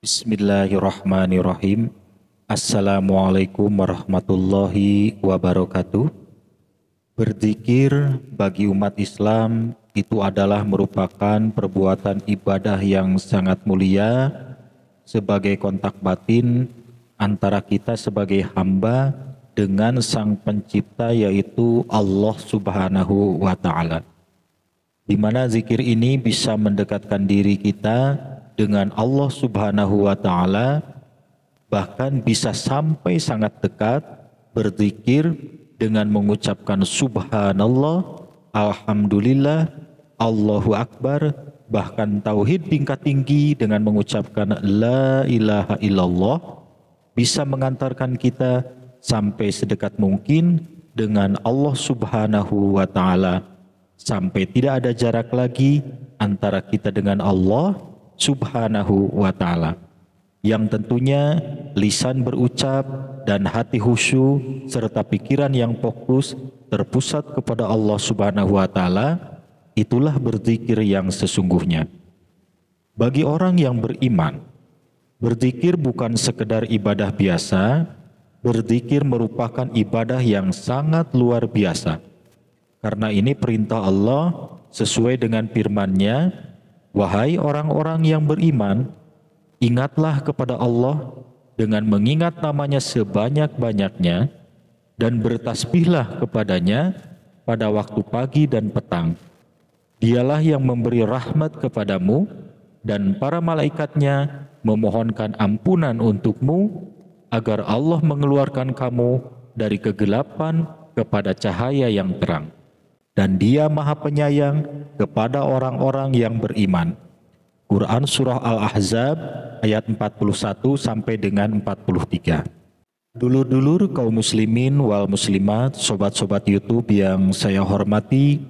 Bismillahirrahmanirrahim. Assalamualaikum warahmatullahi wabarakatuh. Berzikir bagi umat Islam itu adalah merupakan perbuatan ibadah yang sangat mulia sebagai kontak batin antara kita sebagai hamba dengan Sang Pencipta, yaitu Allah Subhanahu wa Ta'ala. Di mana zikir ini bisa mendekatkan diri kita dengan Allah Subhanahu wa Ta'ala, bahkan bisa sampai sangat dekat. Berzikir dengan mengucapkan subhanallah, alhamdulillah, Allahu Akbar, bahkan tauhid tingkat tinggi dengan mengucapkan la ilaha illallah, bisa mengantarkan kita sampai sedekat mungkin dengan Allah Subhanahu wa Ta'ala, sampai tidak ada jarak lagi antara kita dengan Allah Subhanahu wa Ta'ala, yang tentunya lisan berucap dan hati khusyuk serta pikiran yang fokus terpusat kepada Allah Subhanahu wa Ta'ala. Itulah berzikir yang sesungguhnya. Bagi orang yang beriman, berzikir bukan sekedar ibadah biasa. Berzikir merupakan ibadah yang sangat luar biasa. Karena ini perintah Allah sesuai dengan firman-Nya, "Wahai orang-orang yang beriman, ingatlah kepada Allah dengan mengingat namanya sebanyak-banyaknya dan bertasbihlah kepadanya pada waktu pagi dan petang. Dialah yang memberi rahmat kepadamu dan para malaikatnya memohonkan ampunan untukmu agar Allah mengeluarkan kamu dari kegelapan kepada cahaya yang terang. Dan Dia Maha Penyayang kepada orang-orang yang beriman." Quran Surah Al-Ahzab ayat 41 sampai dengan 43. Dulur-dulur kaum muslimin wal muslimat, sobat-sobat YouTube yang saya hormati,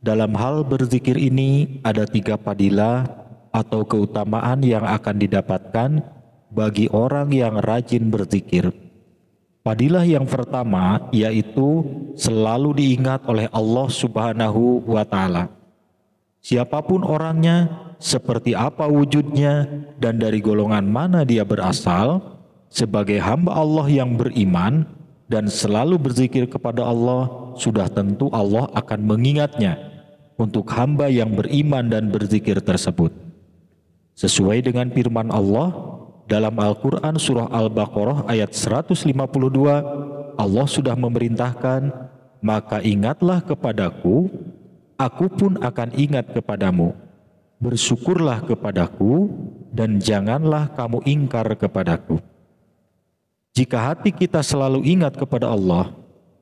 dalam hal berzikir ini ada 3 fadilah atau keutamaan yang akan didapatkan bagi orang yang rajin berzikir. Fadilah yang pertama yaitu selalu diingat oleh Allah Subhanahu wa Ta'ala. Siapapun orangnya, seperti apa wujudnya, dan dari golongan mana dia berasal, sebagai hamba Allah yang beriman dan selalu berzikir kepada Allah, sudah tentu Allah akan mengingatnya untuk hamba yang beriman dan berzikir tersebut. Sesuai dengan firman Allah dalam Al-Quran Surah Al-Baqarah ayat 152, Allah sudah memerintahkan, "Maka ingatlah kepadaku, aku pun akan ingat kepadamu. Bersyukurlah kepadaku, dan janganlah kamu ingkar kepadaku." Jika hati kita selalu ingat kepada Allah,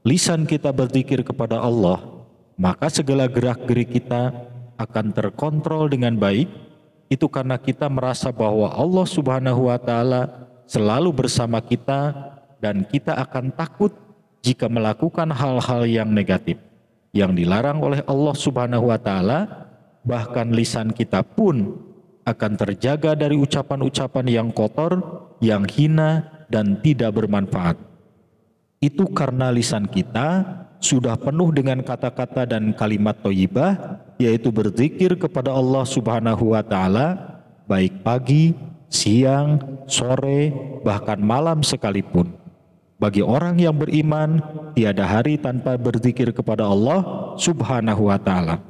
lisan kita berzikir kepada Allah, maka segala gerak-gerik kita akan terkontrol dengan baik. Itu karena kita merasa bahwa Allah Subhanahu wa Ta'ala selalu bersama kita, dan kita akan takut jika melakukan hal-hal yang negatif yang dilarang oleh Allah Subhanahu wa Ta'ala. Bahkan lisan kita pun akan terjaga dari ucapan-ucapan yang kotor, yang hina dan tidak bermanfaat. Itu karena lisan kita sudah penuh dengan kata-kata dan kalimat thayyibah, yaitu berzikir kepada Allah Subhanahu wa Ta'ala, baik pagi, siang, sore, bahkan malam sekalipun. Bagi orang yang beriman, tiada hari tanpa berzikir kepada Allah Subhanahu wa Ta'ala.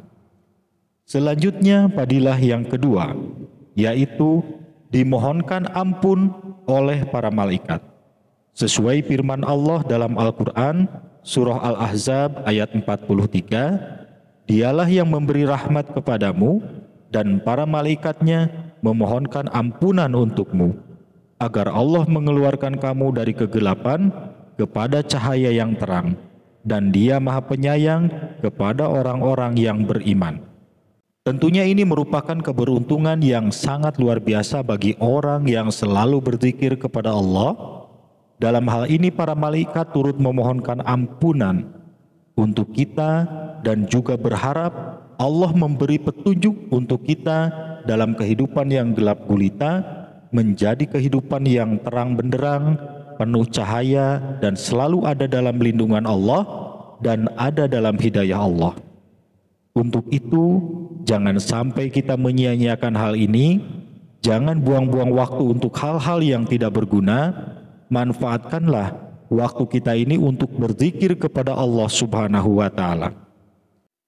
Selanjutnya, fadilah yang kedua, yaitu dimohonkan ampun oleh para malaikat. Sesuai firman Allah dalam Al-Quran Surah Al-Ahzab ayat 43, "Dialah yang memberi rahmat kepadamu dan para malaikatnya memohonkan ampunan untukmu, agar Allah mengeluarkan kamu dari kegelapan kepada cahaya yang terang, dan Dia Maha Penyayang kepada orang-orang yang beriman." Tentunya ini merupakan keberuntungan yang sangat luar biasa bagi orang yang selalu berzikir kepada Allah. Dalam hal ini para malaikat turut memohonkan ampunan untuk kita dan juga berharap Allah memberi petunjuk untuk kita dalam kehidupan yang gelap gulita menjadi kehidupan yang terang benderang, penuh cahaya, dan selalu ada dalam lindungan Allah dan ada dalam hidayah Allah. Untuk itu, jangan sampai kita menyia-nyiakan hal ini. Jangan buang-buang waktu untuk hal-hal yang tidak berguna. Manfaatkanlah waktu kita ini untuk berzikir kepada Allah Subhanahu wa Ta'ala.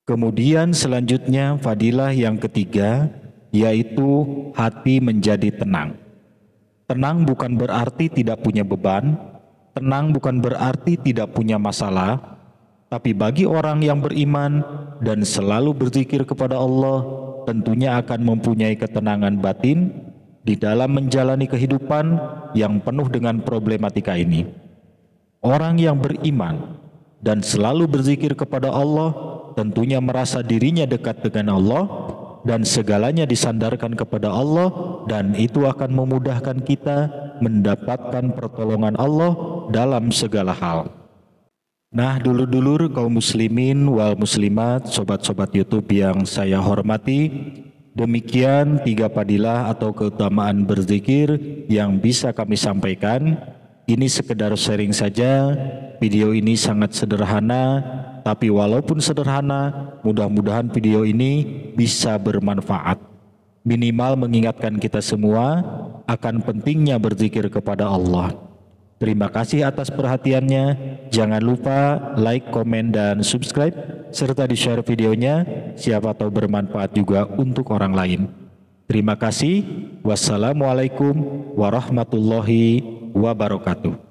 Kemudian selanjutnya fadilah yang ketiga, yaitu hati menjadi tenang. Tenang bukan berarti tidak punya beban, tenang bukan berarti tidak punya masalah, tapi bagi orang yang beriman dan selalu berzikir kepada Allah, tentunya akan mempunyai ketenangan batin di dalam menjalani kehidupan yang penuh dengan problematika ini. Orang yang beriman dan selalu berzikir kepada Allah tentunya merasa dirinya dekat dengan Allah dan segalanya disandarkan kepada Allah, dan itu akan memudahkan kita mendapatkan pertolongan Allah dalam segala hal. Nah, dulur-dulur kaum muslimin wal muslimat, sobat-sobat YouTube yang saya hormati, demikian 3 fadilah atau keutamaan berzikir yang bisa kami sampaikan. Ini sekedar sharing saja. Video ini sangat sederhana, tapi walaupun sederhana, mudah-mudahan video ini bisa bermanfaat. Minimal mengingatkan kita semua akan pentingnya berzikir kepada Allah. Terima kasih atas perhatiannya. Jangan lupa like, komen, dan subscribe, serta di-share videonya. Siapa tahu bermanfaat juga untuk orang lain. Terima kasih. Wassalamualaikum warahmatullahi wabarakatuh.